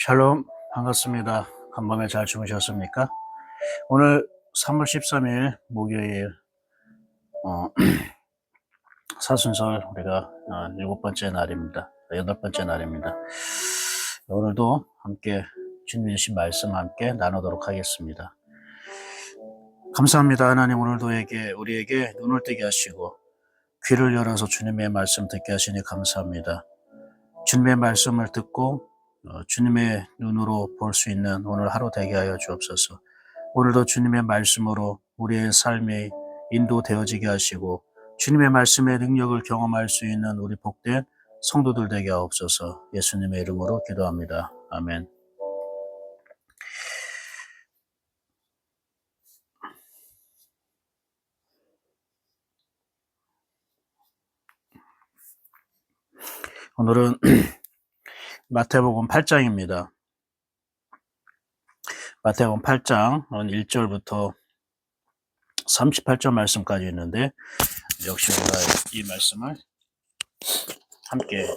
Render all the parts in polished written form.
샬롬, 반갑습니다. 간밤에 잘 주무셨습니까? 오늘 3월 13일 목요일 사순절 우리가 7번째 날입니다. 8번째 날입니다. 오늘도 함께 주님의 주신 말씀 함께 나누도록 하겠습니다. 감사합니다. 하나님, 오늘도 우리에게 눈을 뜨게 하시고 귀를 열어서 주님의 말씀 듣게 하시니 감사합니다. 주님의 말씀을 듣고 주님의 눈으로 볼 수 있는 오늘 하루 되게 하여 주옵소서. 오늘도 주님의 말씀으로 우리의 삶이 인도되어지게 하시고 주님의 말씀의 능력을 경험할 수 있는 우리 복된 성도들 되게 하옵소서. 예수님의 이름으로 기도합니다. 아멘. 오늘은 마태복음 8장입니다. 마태복음 8장 1절부터 38절 말씀까지 있는데 역시 우리가 이 말씀을 함께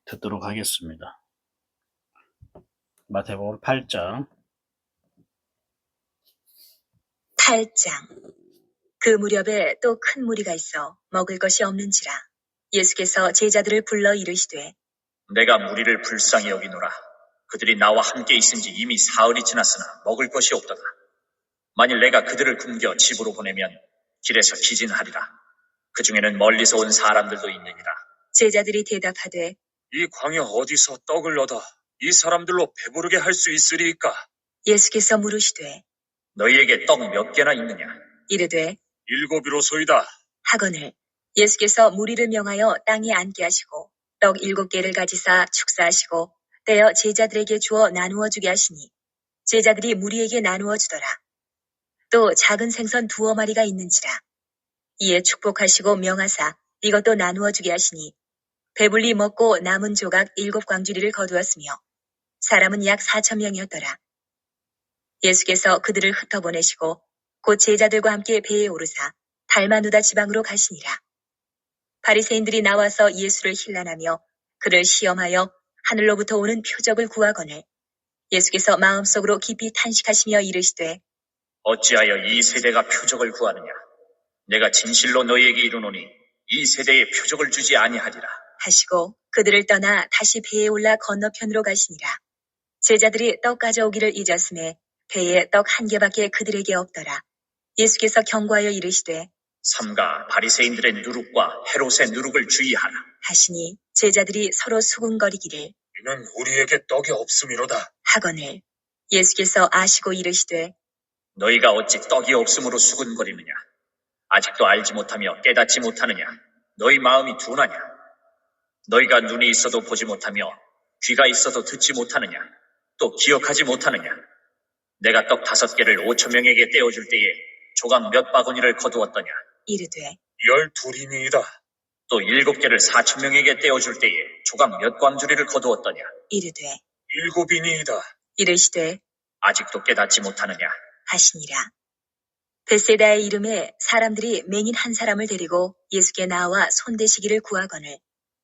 듣도록 하겠습니다. 마태복음 8장. 그 무렵에 또 큰 무리가 있어 먹을 것이 없는지라 예수께서 제자들을 불러 이르시되 내가 무리를 불쌍히 여기노라. 그들이 나와 함께 있은지 이미 사흘이 지났으나 먹을 것이 없도다. 만일 내가 그들을 굶겨 집으로 보내면 길에서 기진하리라. 그 중에는 멀리서 온 사람들도 있느니라. 제자들이 대답하되 이 광야 어디서 떡을 얻어 이 사람들로 배부르게 할 수 있으리이까? 예수께서 물으시되 너희에게 떡 몇 개나 있느냐? 이르되 7이로소이다. 하거늘 예수께서 무리를 명하여 땅에 앉게 하시고 떡 7개를 가지사 축사하시고 떼어 제자들에게 주어 나누어 주게 하시니 제자들이 무리에게 나누어 주더라. 또 작은 생선 2마리가 있는지라. 이에 축복하시고 명하사 이것도 나누어 주게 하시니 배불리 먹고 남은 조각 7광주리를 거두었으며 사람은 약 4,000명이었더라. 예수께서 그들을 흩어보내시고 곧 제자들과 함께 배에 오르사 달마누다 지방으로 가시니라. 바리새인들이 나와서 예수를 힐난하며 그를 시험하여 하늘로부터 오는 표적을 구하거늘 예수께서 마음속으로 깊이 탄식하시며 이르시되 어찌하여 이 세대가 표적을 구하느냐? 내가 진실로 너희에게 이르노니 이 세대에 표적을 주지 아니하리라. 하시고 그들을 떠나 다시 배에 올라 건너편으로 가시니라. 제자들이 떡 가져오기를 잊었음에 배에 떡 1개밖에 그들에게 없더라. 예수께서 경고하여 이르시되 삼가 바리새인들의 누룩과 헤롯의 누룩을 주의하라. 하시니 제자들이 서로 수군거리기를 이는 우리에게 떡이 없음이로다 하거늘 예수께서 아시고 이르시되 너희가 어찌 떡이 없음으로 수군거리느냐? 아직도 알지 못하며 깨닫지 못하느냐? 너희 마음이 둔하냐? 너희가 눈이 있어도 보지 못하며 귀가 있어도 듣지 못하느냐? 또 기억하지 못하느냐? 내가 떡 5개를 5,000명에게 떼어줄 때에 조각 몇 바구니를 거두었더냐? 이르되 12이니이다. 또 7개를 4,000명에게 떼어줄 때에 조각 몇 광주리를 거두었더냐? 이르되 7이니이다. 이르시되 아직도 깨닫지 못하느냐? 하시니라. 벳세다의 이름에 사람들이 맹인 한 사람을 데리고 예수께 나와 손대시기를 구하거늘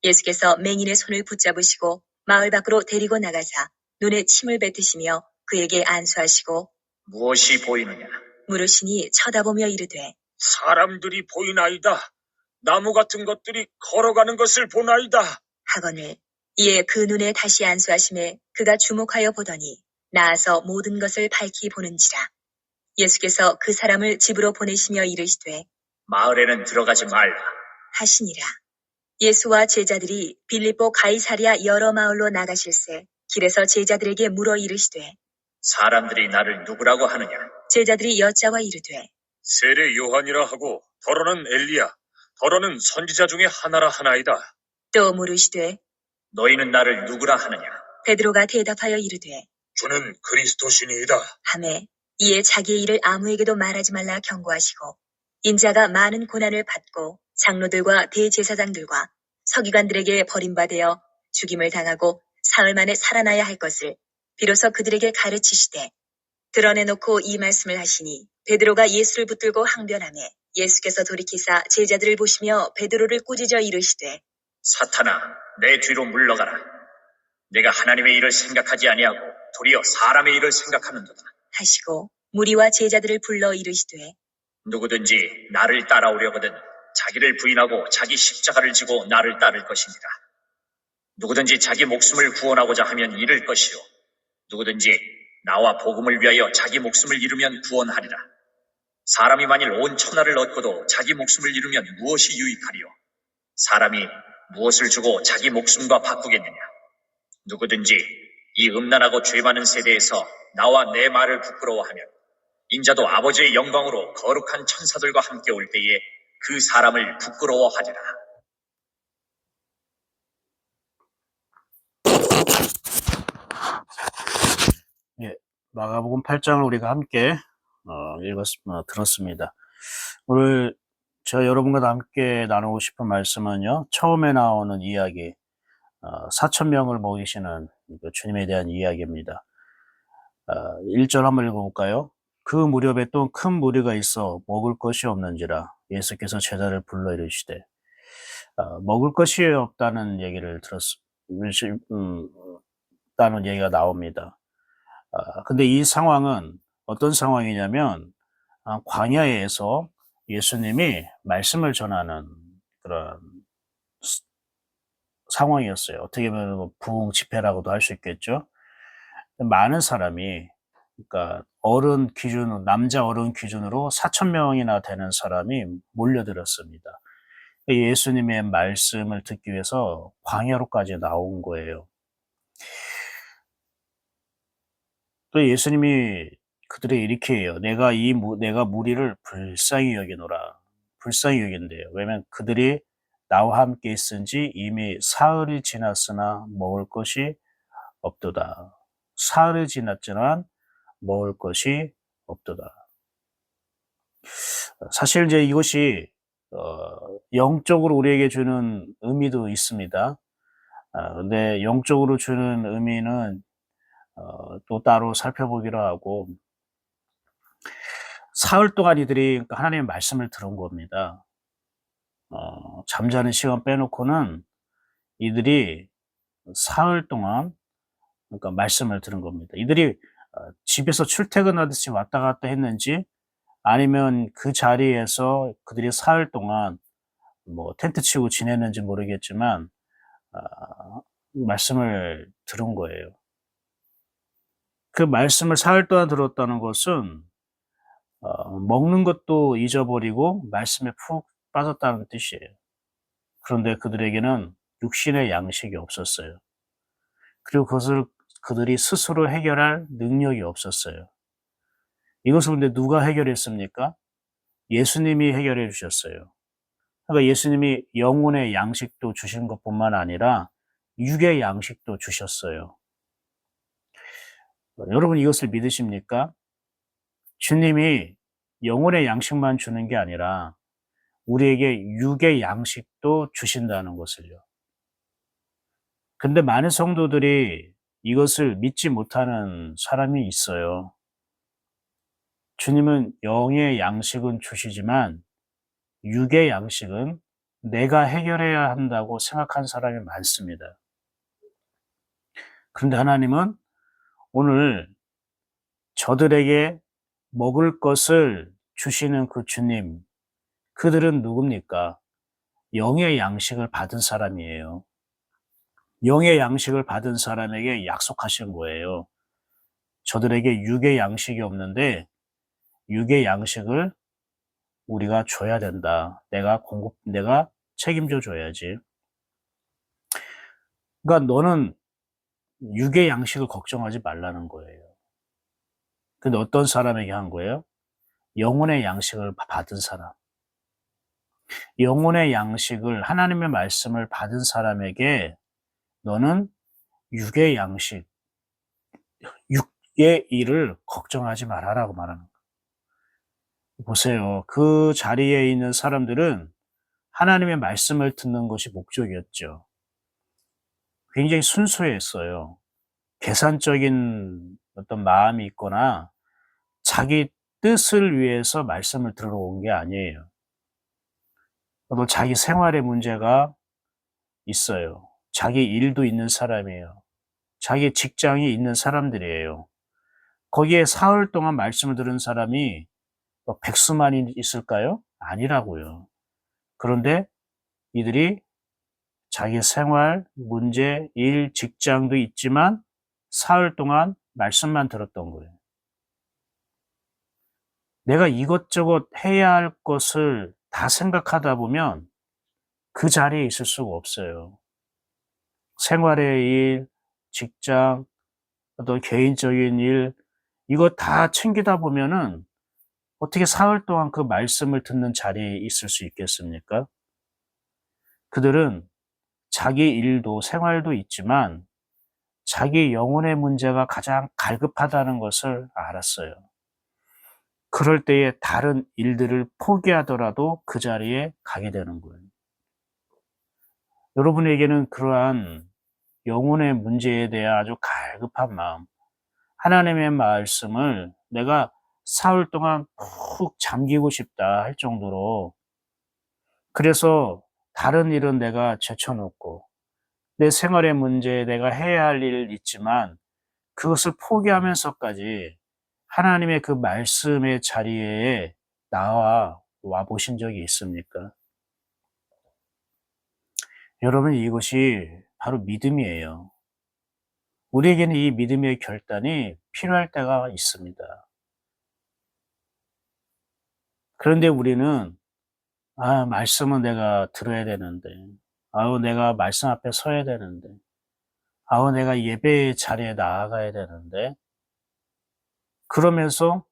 예수께서 맹인의 손을 붙잡으시고 마을 밖으로 데리고 나가사 눈에 침을 뱉으시며 그에게 안수하시고 무엇이 보이느냐? 물으시니 쳐다보며 이르되 사람들이 보이나이다. 나무 같은 것들이 걸어가는 것을 보나이다. 하거늘 이에 그 눈에 다시 안수하심에 그가 주목하여 보더니 나아서 모든 것을 밝히 보는지라. 예수께서 그 사람을 집으로 보내시며 이르시되 마을에는 들어가지 말라 하시니라. 예수와 제자들이 빌립보 가이사랴 여러 마을로 나가실새 길에서 제자들에게 물어 이르시되 사람들이 나를 누구라고 하느냐? 제자들이 여짜와 이르되 세례 요한이라 하고 더러는 엘리야, 더러는 선지자 중에 하나라 하나이다. 또 물으시되 너희는 나를 누구라 하느냐? 베드로가 대답하여 이르되 주는 그리스도시니이다. 하매 이에 자기의 일을 아무에게도 말하지 말라 경고하시고 인자가 많은 고난을 받고 장로들과 대제사장들과 서기관들에게 버림받아 죽임을 당하고 사흘 만에 살아나야 할 것을 비로소 그들에게 가르치시되 드러내놓고 이 말씀을 하시니 베드로가 예수를 붙들고 항변하매 예수께서 돌이키사 제자들을 보시며 베드로를 꾸짖어 이르시되 사탄아, 내 뒤로 물러가라. 내가 하나님의 일을 생각하지 아니하고 도리어 사람의 일을 생각하는도다. 하시고 무리와 제자들을 불러 이르시되 누구든지 나를 따라오려거든 자기를 부인하고 자기 십자가를 지고 나를 따를 것이니라. 누구든지 자기 목숨을 구원하고자 하면 잃을 것이요 누구든지 나와 복음을 위하여 자기 목숨을 잃으면 구원하리라. 사람이 만일 온 천하를 얻고도 자기 목숨을 잃으면 무엇이 유익하리요? 사람이 무엇을 주고 자기 목숨과 바꾸겠느냐? 누구든지 이 음란하고 죄 많은 세대에서 나와 내 말을 부끄러워하면 인자도 아버지의 영광으로 거룩한 천사들과 함께 올 때에 그 사람을 부끄러워하리라. 예, 마가복음 8장을 우리가 함께 들었습니다. 오늘 저 여러분과 함께 나누고 싶은 말씀은요, 처음에 나오는 이야기, 4,000명을 먹이시는 그 주님에 대한 이야기입니다. 1절 한번 읽어볼까요? 그 무렵에 또 큰 무리가 있어 먹을 것이 없는지라 예수께서 제자를 불러 이르시되, 먹을 것이 없다는 얘기를 다는 얘기가 나옵니다. 근데 이 상황은 어떤 상황이냐면, 광야에서 예수님이 말씀을 전하는 그런 상황이었어요. 어떻게 보면 부흥 집회라고도 할 수 있겠죠. 많은 사람이, 그러니까 남자 어른 기준으로 4,000명이나 되는 사람이 몰려들었습니다. 예수님의 말씀을 듣기 위해서 광야로까지 나온 거예요. 또 예수님이 그들에게 이렇게 해요. 내가 무리를 불쌍히 여기노라. 불쌍히 여긴대요. 왜냐면 그들이 나와 함께 있은지 이미 사흘이 지났으나 먹을 것이 없도다. 사흘이 지났지만 먹을 것이 없도다. 사실 이제 이것이 영적으로 우리에게 주는 의미도 있습니다. 근데 영적으로 주는 의미는 또 따로 살펴보기로 하고, 사흘 동안 이들이 하나님의 말씀을 들은 겁니다. 잠자는 시간 빼놓고는 이들이 사흘 동안 그러니까 말씀을 들은 겁니다. 이들이 집에서 출퇴근하듯이 왔다 갔다 했는지, 아니면 그 자리에서 그들이 사흘 동안 뭐 텐트 치고 지냈는지 모르겠지만 말씀을 들은 거예요. 그 말씀을 사흘 동안 들었다는 것은 먹는 것도 잊어버리고 말씀에 푹 빠졌다는 뜻이에요. 그런데 그들에게는 육신의 양식이 없었어요. 그리고 그것을 그들이 스스로 해결할 능력이 없었어요. 이것을 근데 누가 해결했습니까? 예수님이 해결해 주셨어요. 그러니까 예수님이 영혼의 양식도 주신 것뿐만 아니라 육의 양식도 주셨어요. 여러분 이것을 믿으십니까? 주님이 영혼의 양식만 주는 게 아니라 우리에게 육의 양식도 주신다는 것을요. 근데 많은 성도들이 이것을 믿지 못하는 사람이 있어요. 주님은 영의 양식은 주시지만 육의 양식은 내가 해결해야 한다고 생각한 사람이 많습니다. 그런데 하나님은 오늘 저들에게 먹을 것을 주시는 그 주님, 그들은 누굽니까? 영의 양식을 받은 사람이에요. 영의 양식을 받은 사람에게 약속하신 거예요. 저들에게 육의 양식이 없는데 육의 양식을 우리가 줘야 된다. 내가 책임져 줘야지. 그러니까 너는 육의 양식을 걱정하지 말라는 거예요. 근데 어떤 사람에게 한 거예요? 영혼의 양식을 받은 사람. 영혼의 양식을, 하나님의 말씀을 받은 사람에게 너는 육의 양식, 육의 일을 걱정하지 말아라고 말하는 거예요. 보세요. 그 자리에 있는 사람들은 하나님의 말씀을 듣는 것이 목적이었죠. 굉장히 순수했어요. 계산적인 어떤 마음이 있거나 자기 뜻을 위해서 말씀을 들으러 온 게 아니에요. 또 자기 생활에 문제가 있어요. 자기 일도 있는 사람이에요. 자기 직장이 있는 사람들이에요. 거기에 사흘 동안 말씀을 들은 사람이 뭐 백수만이 있을까요? 아니라고요. 그런데 이들이 자기 생활, 문제, 일, 직장도 있지만 사흘 동안 말씀만 들었던 거예요. 내가 이것저것 해야 할 것을 다 생각하다 보면 그 자리에 있을 수가 없어요. 생활의 일, 직장, 어떤 개인적인 일, 이거 다 챙기다 보면은 어떻게 사흘 동안 그 말씀을 듣는 자리에 있을 수 있겠습니까? 그들은 자기 일도 생활도 있지만 자기 영혼의 문제가 가장 갈급하다는 것을 알았어요. 그럴 때에 다른 일들을 포기하더라도 그 자리에 가게 되는 거예요. 여러분에게는 그러한 영혼의 문제에 대한 아주 갈급한 마음, 하나님의 말씀을 내가 사흘 동안 푹 잠기고 싶다 할 정도로, 그래서 다른 일은 내가 제쳐놓고 내 생활의 문제에 내가 해야 할 일 있지만 그것을 포기하면서까지 하나님의 그 말씀의 자리에 나와 보신 적이 있습니까? 여러분, 이것이 바로 믿음이에요. 우리에게는 이 믿음의 결단이 필요할 때가 있습니다. 그런데 우리는 말씀은 내가 들어야 되는데, 내가 말씀 앞에 서야 되는데, 내가 예배의 자리에 나아가야 되는데, 그러면서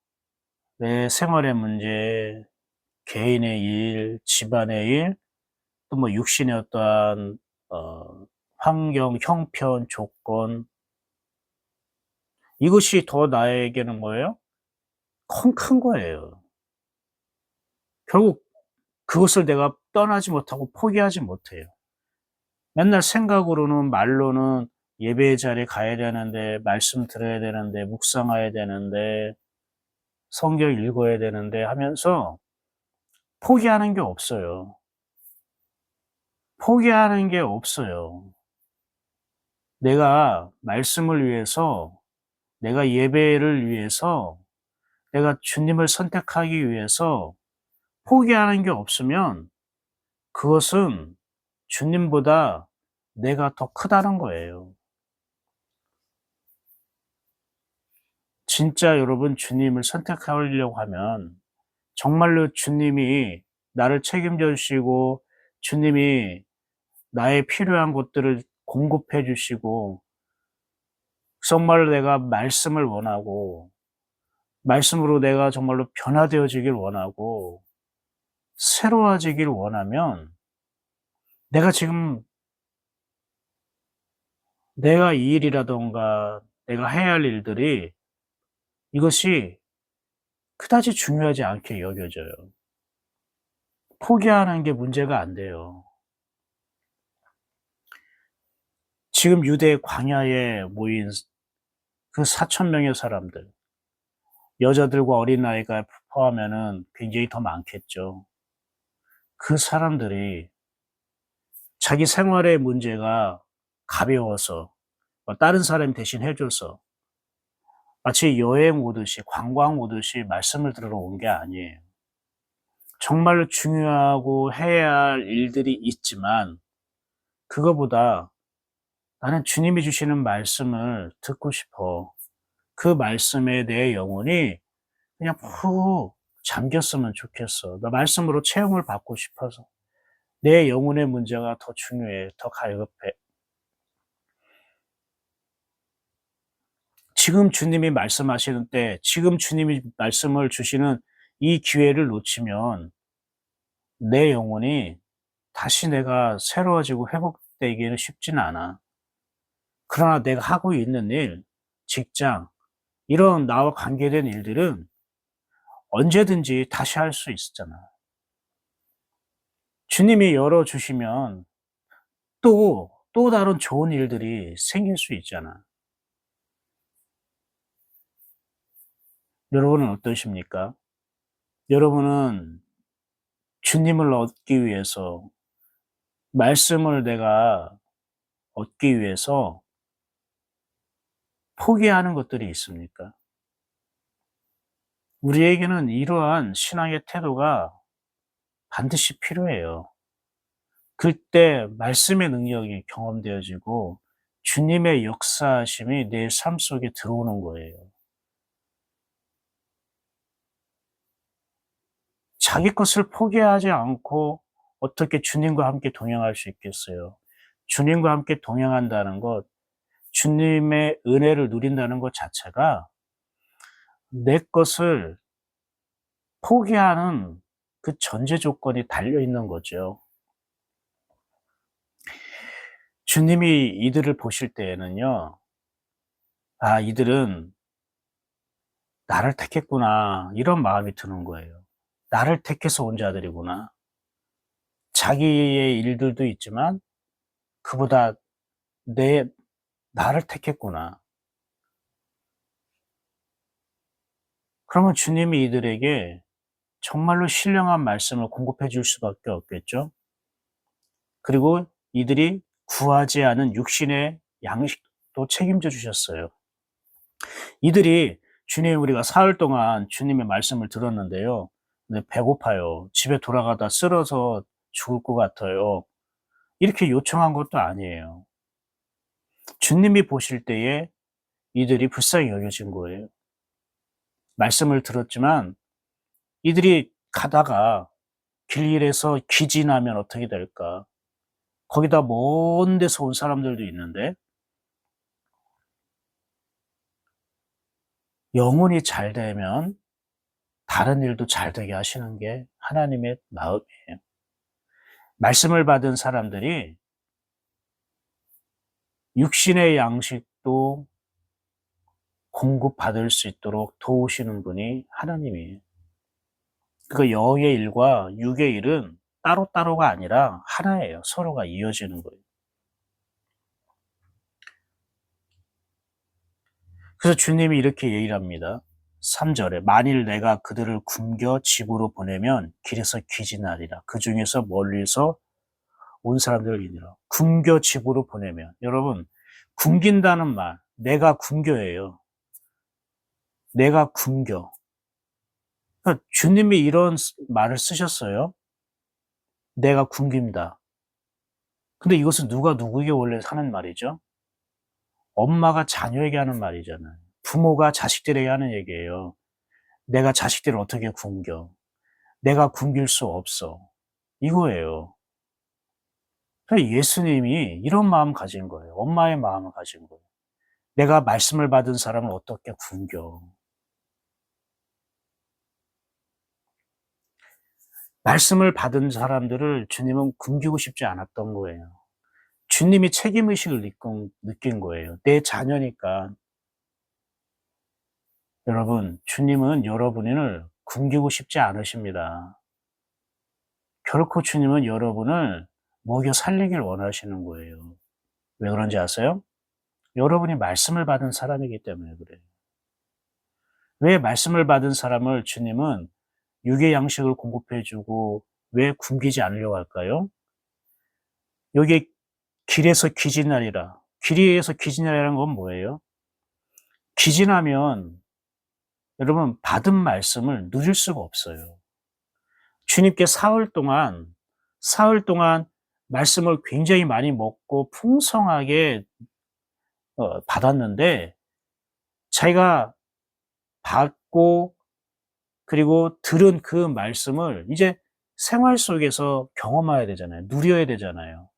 내 생활의 문제, 개인의 일, 집안의 일, 또 뭐 육신의 어떠한 환경, 형편, 조건, 이것이 더 나에게는 뭐예요? 큰 거예요. 결국 그것을 내가 떠나지 못하고 포기하지 못해요. 맨날 생각으로는, 말로는 예배의 자리에 가야 되는데, 말씀 들어야 되는데, 묵상해야 되는데, 성경 읽어야 되는데 하면서 포기하는 게 없어요. 포기하는 게 없어요. 내가 말씀을 위해서, 내가 예배를 위해서, 내가 주님을 선택하기 위해서 포기하는 게 없으면 그것은 주님보다 내가 더 크다는 거예요. 진짜 여러분, 주님을 선택하려고 하면 정말로 주님이 나를 책임져 주시고 주님이 나의 필요한 것들을 공급해 주시고, 정말로 내가 말씀을 원하고 말씀으로 내가 정말로 변화되어지길 원하고 새로워지길 원하면, 내가 지금 내가 이 일이라던가 내가 해야 할 일들이, 이것이 그다지 중요하지 않게 여겨져요. 포기하는 게 문제가 안 돼요. 지금 유대 광야에 모인 그 4,000명의 사람들, 여자들과 어린아이가 포함하면은 굉장히 더 많겠죠. 그 사람들이 자기 생활의 문제가 가벼워서 다른 사람이 대신 해줘서 마치 여행 오듯이, 관광 오듯이 말씀을 들으러 온 게 아니에요. 정말로 중요하고 해야 할 일들이 있지만 그거보다 나는 주님이 주시는 말씀을 듣고 싶어. 그 말씀에 내 영혼이 그냥 푹 잠겼으면 좋겠어. 나 말씀으로 체험을 받고 싶어서. 내 영혼의 문제가 더 중요해, 더 갈급해. 지금 주님이 말씀하시는 때, 지금 주님이 말씀을 주시는 이 기회를 놓치면 내 영혼이 다시 내가 새로워지고 회복되기는 쉽지는 않아. 그러나 내가 하고 있는 일, 직장, 이런 나와 관계된 일들은 언제든지 다시 할 수 있잖아. 주님이 열어주시면 또 다른 좋은 일들이 생길 수 있잖아. 여러분은 어떠십니까? 여러분은 주님을 얻기 위해서, 말씀을 내가 얻기 위해서 포기하는 것들이 있습니까? 우리에게는 이러한 신앙의 태도가 반드시 필요해요. 그때 말씀의 능력이 경험되어지고 주님의 역사하심이 내 삶 속에 들어오는 거예요. 자기 것을 포기하지 않고 어떻게 주님과 함께 동행할 수 있겠어요? 주님과 함께 동행한다는 것, 주님의 은혜를 누린다는 것 자체가 내 것을 포기하는 그 전제 조건이 달려 있는 거죠. 주님이 이들을 보실 때에는요, 아, 이들은 나를 택했구나, 이런 마음이 드는 거예요. 나를 택해서 온 자들이구나. 자기의 일들도 있지만 그보다 나를 택했구나. 그러면 주님이 이들에게 정말로 신령한 말씀을 공급해 줄 수밖에 없겠죠. 그리고 이들이 구하지 않은 육신의 양식도 책임져 주셨어요. 이들이 주님, 우리가 사흘 동안 주님의 말씀을 들었는데요. 근데 배고파요. 집에 돌아가다 쓰러져 죽을 것 같아요. 이렇게 요청한 것도 아니에요. 주님이 보실 때에 이들이 불쌍히 여겨진 거예요. 말씀을 들었지만 이들이 가다가 길에서 기진하면 어떻게 될까? 거기다 먼 데서 온 사람들도 있는데 영혼이 잘 되면 다른 일도 잘 되게 하시는 게 하나님의 마음이에요. 말씀을 받은 사람들이 육신의 양식도 공급받을 수 있도록 도우시는 분이 하나님이에요. 그 영의 일과 육의 일은 따로따로가 아니라 하나예요. 서로가 이어지는 거예요. 그래서 주님이 이렇게 얘기를 합니다. 3절에 만일 내가 그들을 굶겨 집으로 보내면 길에서 기진하리라. 그 중에서 멀리서 온 사람들을 이니라. 굶겨 집으로 보내면. 여러분, 굶긴다는 말, 내가 굶겨예요. 내가 굶겨. 그러니까 주님이 이런 말을 쓰셨어요. 내가 굶깁니다. 근데 이것은 누가 누구에게 원래 하는 말이죠? 엄마가 자녀에게 하는 말이잖아요. 부모가 자식들에게 하는 얘기예요. 내가 자식들을 어떻게 굶겨? 내가 굶길 수 없어. 이거예요. 그러니까 예수님이 이런 마음 가진 거예요. 엄마의 마음을 가진 거예요. 내가 말씀을 받은 사람을 어떻게 굶겨? 말씀을 받은 사람들을 주님은 굶기고 싶지 않았던 거예요. 주님이 책임의식을 느낀 거예요. 내 자녀니까. 여러분, 주님은 여러분을 굶기고 싶지 않으십니다. 결코 주님은 여러분을 먹여 살리길 원하시는 거예요. 왜 그런지 아세요? 여러분이 말씀을 받은 사람이기 때문에 그래요. 왜 말씀을 받은 사람을 주님은 육의 양식을 공급해 주고 왜 굶기지 않으려고 할까요? 여기 길에서 기진하리라. 길에서 기진하리라는 건 뭐예요? 기진하면 여러분 받은 말씀을 누릴 수가 없어요. 주님께 사흘 동안 말씀을 굉장히 많이 먹고 풍성하게 받았는데 자기가 받고 그리고 들은 그 말씀을 이제 생활 속에서 경험해야 되잖아요. 누려야 되잖아요.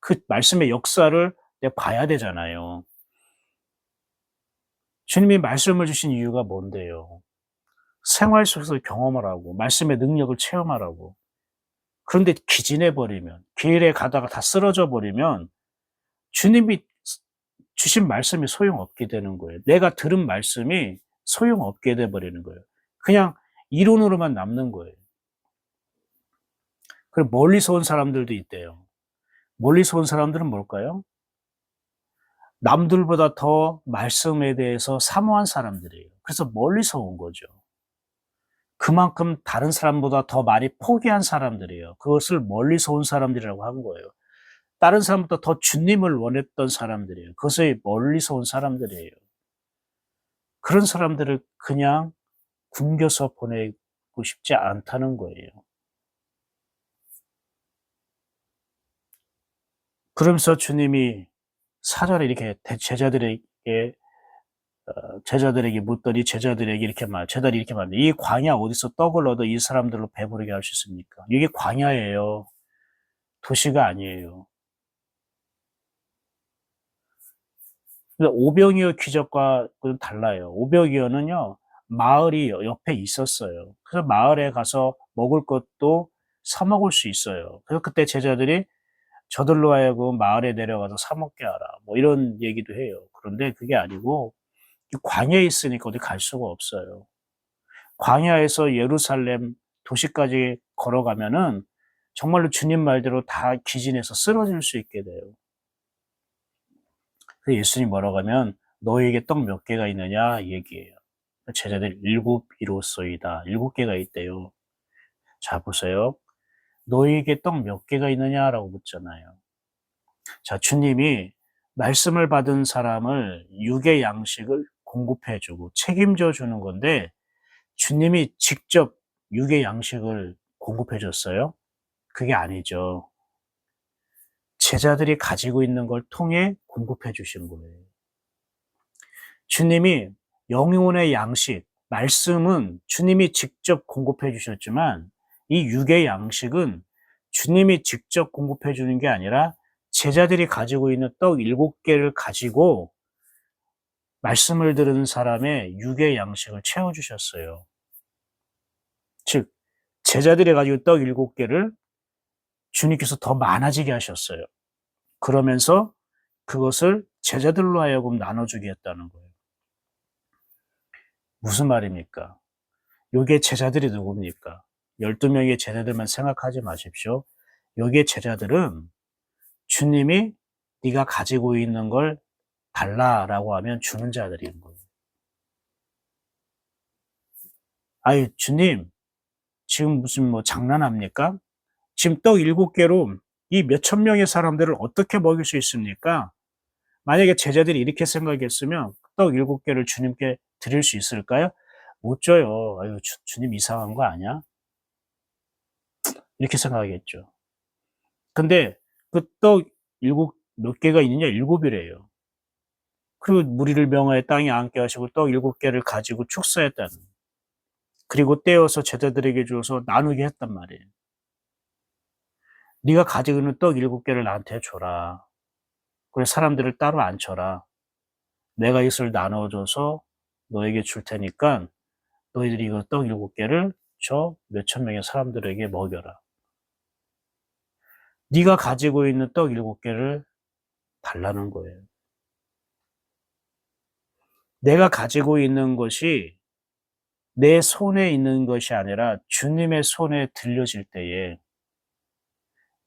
그 말씀의 역사를 내가 봐야 되잖아요. 주님이 말씀을 주신 이유가 뭔데요? 생활 속에서 경험을 하고 말씀의 능력을 체험하라고. 그런데 기진해버리면 길에 가다가 다 쓰러져 버리면 주님이 주신 말씀이 소용없게 되는 거예요. 내가 들은 말씀이 소용없게 돼버리는 거예요. 그냥 이론으로만 남는 거예요. 그리고 멀리서 온 사람들도 있대요. 멀리서 온 사람들은 뭘까요? 남들보다 더 말씀에 대해서 사모한 사람들이에요. 그래서 멀리서 온 거죠. 그만큼 다른 사람보다 더 많이 포기한 사람들이에요. 그것을 멀리서 온 사람들이라고 한 거예요. 다른 사람보다 더 주님을 원했던 사람들이에요. 그것이 멀리서 온 사람들이에요. 그런 사람들을 그냥 굶겨서 보내고 싶지 않다는 거예요. 그러면서 주님이 사절에 이렇게 제자들에게 묻더니 제자들이 이렇게 말합니다. 이 광야 어디서 떡을 얻어 이 사람들로 배부르게 할 수 있습니까? 이게 광야예요. 도시가 아니에요. 오병이어 기적과는 달라요. 오병이어는요, 마을이 옆에 있었어요. 그래서 마을에 가서 먹을 것도 사 먹을 수 있어요. 그래서 그때 제자들이 저들로 하여금 마을에 내려가서 사 먹게 하라. 뭐 이런 얘기도 해요. 그런데 그게 아니고 이 광야에 있으니까 어디 갈 수가 없어요. 광야에서 예루살렘 도시까지 걸어가면은 정말로 주님 말대로 다 기진해서 쓰러질 수 있게 돼요. 그래서 예수님 뭐라고 하면 너에게 떡 몇 개가 있느냐 얘기해요. 제자들 7 이로소이다. 7개가 있대요. 자 보세요. 너에게 떡 몇 개가 있느냐라고 묻잖아요. 자 주님이 말씀을 받은 사람을 육의 양식을 공급해 주고 책임져 주는 건데 주님이 직접 육의 양식을 공급해 줬어요? 그게 아니죠. 제자들이 가지고 있는 걸 통해 공급해 주신 거예요. 주님이 영혼의 양식, 말씀은 주님이 직접 공급해 주셨지만 이 육의 양식은 주님이 직접 공급해 주는 게 아니라 제자들이 가지고 있는 떡 7개를 가지고 말씀을 들은 사람의 육의 양식을 채워 주셨어요. 즉 제자들이 가지고 떡 7개를 주님께서 더 많아지게 하셨어요. 그러면서 그것을 제자들로 하여금 나눠주겠다는 거예요. 무슨 말입니까? 요게 제자들이 누굽니까? 12명의 제자들만 생각하지 마십시오. 요게 제자들은 주님이 네가 가지고 있는 걸 달라라고 하면 주는 자들인 거예요. 아유, 주님, 지금 무슨 뭐 장난합니까? 지금 떡 7개로 이 몇천 명의 사람들을 어떻게 먹일 수 있습니까? 만약에 제자들이 이렇게 생각했으면 떡 7개를 주님께 드릴 수 있을까요? 못 줘요. 아유, 주님 이상한 거 아니야? 이렇게 생각하겠죠. 근데 그 떡 몇 개가 있느냐? 7이래요. 그리고 무리를 명하여 땅에 앉게 하시고 떡 7개를 가지고 축사했다는. 그리고 떼어서 제자들에게 주어서 나누게 했단 말이에요. 네가 가지고 있는 떡 7개를 나한테 줘라. 그래 사람들을 따로 앉혀라. 내가 이것을 나눠줘서 너에게 줄 테니까 너희들이 이거 떡 7개를 저 몇천 명의 사람들에게 먹여라. 네가 가지고 있는 떡 7개를 달라는 거예요. 내가 가지고 있는 것이 내 손에 있는 것이 아니라 주님의 손에 들려질 때에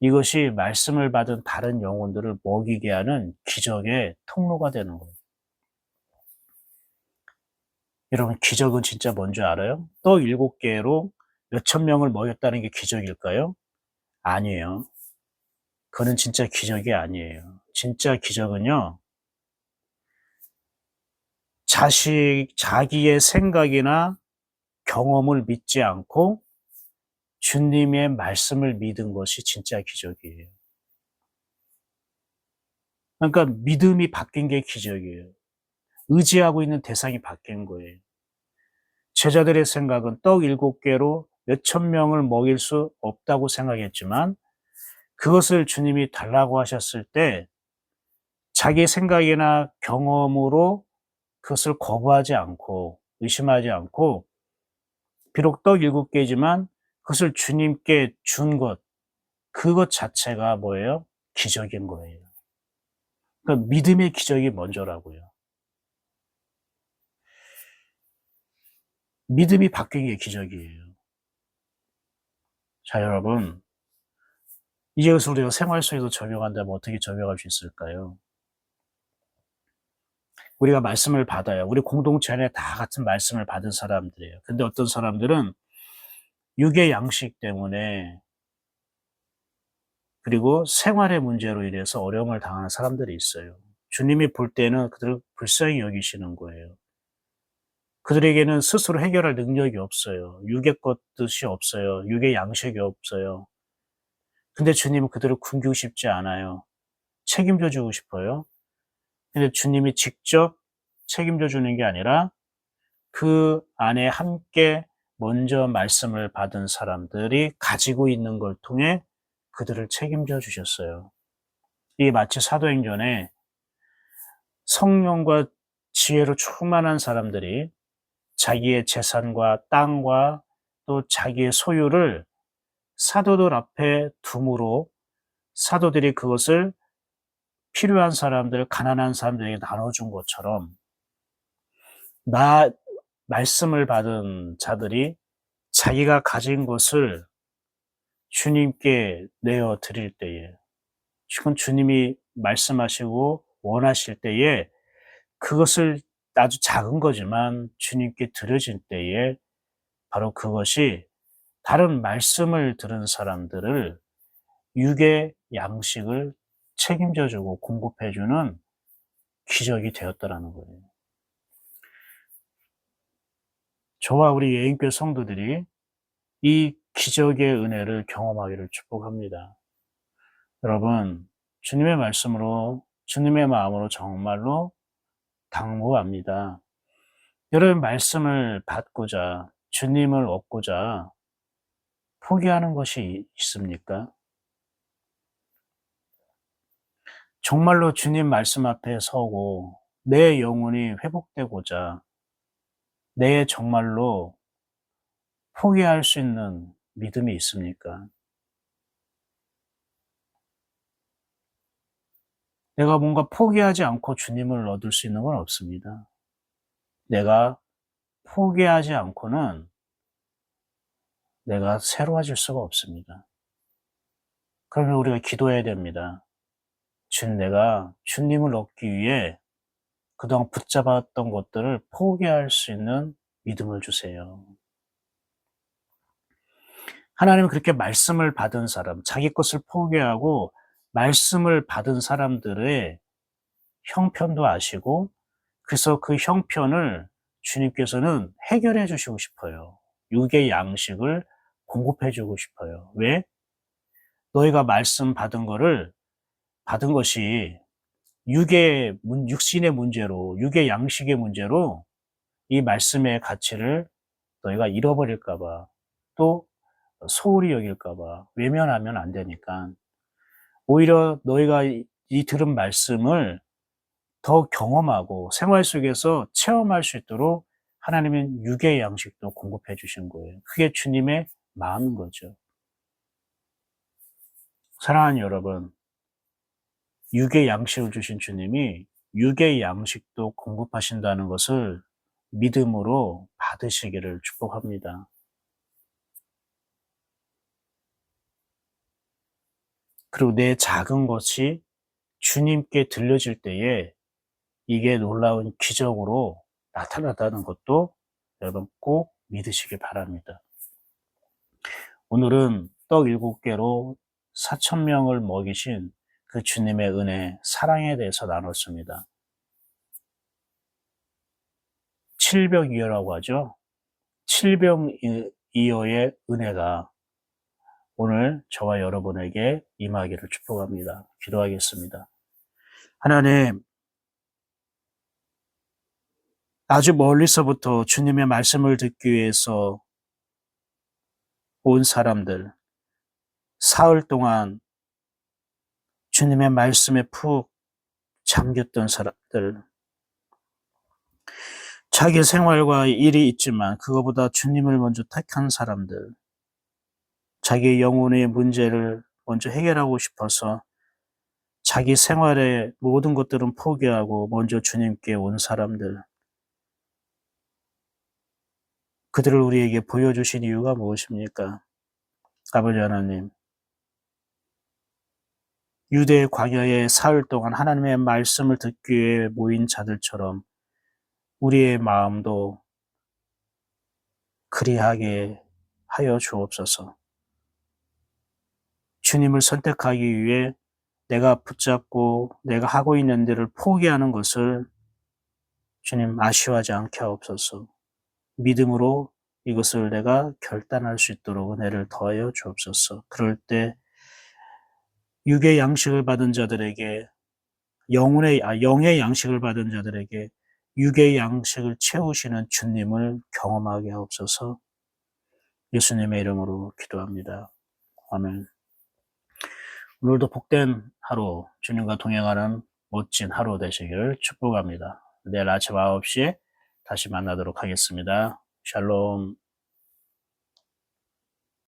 이것이 말씀을 받은 다른 영혼들을 먹이게 하는 기적의 통로가 되는 거예요. 여러분 기적은 진짜 뭔지 알아요? 떡 7개로 몇천 명을 먹였다는 게 기적일까요? 아니에요. 그거는 진짜 기적이 아니에요. 진짜 기적은요. 자기의 생각이나 경험을 믿지 않고 주님의 말씀을 믿은 것이 진짜 기적이에요. 그러니까 믿음이 바뀐 게 기적이에요. 의지하고 있는 대상이 바뀐 거예요. 제자들의 생각은 떡 7개로 몇천 명을 먹일 수 없다고 생각했지만 그것을 주님이 달라고 하셨을 때 자기 생각이나 경험으로 그것을 거부하지 않고 의심하지 않고 비록 떡 7개지만 그것을 주님께 준 것, 그것 자체가 뭐예요? 기적인 거예요. 그러니까 믿음의 기적이 먼저라고요. 믿음이 바뀐 게 기적이에요. 자, 여러분. 이것을 우리가 생활 속에서 적용한다면 어떻게 적용할 수 있을까요? 우리가 말씀을 받아요. 우리 공동체 안에 다 같은 말씀을 받은 사람들이에요. 근데 어떤 사람들은 육의 양식 때문에 그리고 생활의 문제로 인해서 어려움을 당하는 사람들이 있어요. 주님이 볼 때는 그들을 불쌍히 여기시는 거예요. 그들에게는 스스로 해결할 능력이 없어요. 육의 것 뜻이 없어요. 육의 양식이 없어요. 근데 주님은 그들을 굶기고 싶지 않아요. 책임져 주고 싶어요. 근데 주님이 직접 책임져 주는 게 아니라 그 안에 함께 먼저 말씀을 받은 사람들이 가지고 있는 걸 통해 그들을 책임져 주셨어요. 이게 마치 사도행전에 성령과 지혜로 충만한 사람들이 자기의 재산과 땅과 또 자기의 소유를 사도들 앞에 둠으로 사도들이 그것을 필요한 사람들, 가난한 사람들에게 나눠준 것처럼 말씀을 받은 자들이 자기가 가진 것을 주님께 내어 드릴 때에, 지금 주님이 말씀하시고 원하실 때에 그것을 아주 작은 거지만 주님께 드려질 때에 바로 그것이 다른 말씀을 들은 사람들을 육의 양식을 책임져주고 공급해주는 기적이 되었다라는 거예요. 저와 우리 예인교회 성도들이 이 기적의 은혜를 경험하기를 축복합니다. 여러분, 주님의 말씀으로, 주님의 마음으로 정말로 당부합니다. 여러분, 말씀을 받고자, 주님을 얻고자 포기하는 것이 있습니까? 정말로 주님 말씀 앞에 서고 내 영혼이 회복되고자 내 정말로 포기할 수 있는 믿음이 있습니까? 내가 뭔가 포기하지 않고 주님을 얻을 수 있는 건 없습니다. 내가 포기하지 않고는 내가 새로워질 수가 없습니다. 그러면 우리가 기도해야 됩니다. 주님, 내가 주님을 얻기 위해 그동안 붙잡았던 것들을 포기할 수 있는 믿음을 주세요. 하나님은 그렇게 말씀을 받은 사람, 자기 것을 포기하고 말씀을 받은 사람들의 형편도 아시고, 그래서 그 형편을 주님께서는 해결해 주시고 싶어요. 육의 양식을 공급해 주고 싶어요. 왜? 너희가 말씀 받은 것이 육신의 문제로, 육의 양식의 문제로 이 말씀의 가치를 너희가 잃어버릴까봐, 또 소홀히 여길까봐 외면하면 안 되니까, 오히려 너희가 이 들은 말씀을 더 경험하고 생활 속에서 체험할 수 있도록 하나님은 육의 양식도 공급해 주신 거예요. 그게 주님의 마음인 거죠. 사랑하는 여러분, 육의 양식을 주신 주님이 육의 양식도 공급하신다는 것을 믿음으로 받으시기를 축복합니다. 그리고 내 작은 것이 주님께 들려질 때에 이게 놀라운 기적으로 나타났다는 것도 여러분 꼭 믿으시기 바랍니다. 오늘은 떡 7개로 4,000명을 먹이신 그 주님의 은혜, 사랑에 대해서 나눴습니다. 칠병이어라고 하죠. 칠병이어의 은혜가 오늘 저와 여러분에게 임하기를 축복합니다. 기도하겠습니다. 하나님, 아주 멀리서부터 주님의 말씀을 듣기 위해서 온 사람들, 사흘 동안 주님의 말씀에 푹 잠겼던 사람들, 자기 생활과 일이 있지만 그거보다 주님을 먼저 택한 사람들, 자기 영혼의 문제를 먼저 해결하고 싶어서 자기 생활의 모든 것들은 포기하고 먼저 주님께 온 사람들, 그들을 우리에게 보여주신 이유가 무엇입니까? 아버지 하나님, 유대 광야의 사흘 동안 하나님의 말씀을 듣기 위해 모인 자들처럼 우리의 마음도 그리하게 하여 주옵소서. 주님을 선택하기 위해 내가 붙잡고 내가 하고 있는 일을 포기하는 것을 주님 아쉬워하지 않게 하옵소서. 믿음으로 이것을 내가 결단할 수 있도록 은혜를 더하여 주옵소서. 그럴 때 육의 양식을 받은 자들에게 영의 양식을 받은 자들에게 육의 양식을 채우시는 주님을 경험하게 하옵소서. 예수님의 이름으로 기도합니다. 아멘. 오늘도 복된 하루, 주님과 동행하는 멋진 하루 되시기를 축복합니다. 내일 아침 9시에 다시 만나도록 하겠습니다. 샬롬.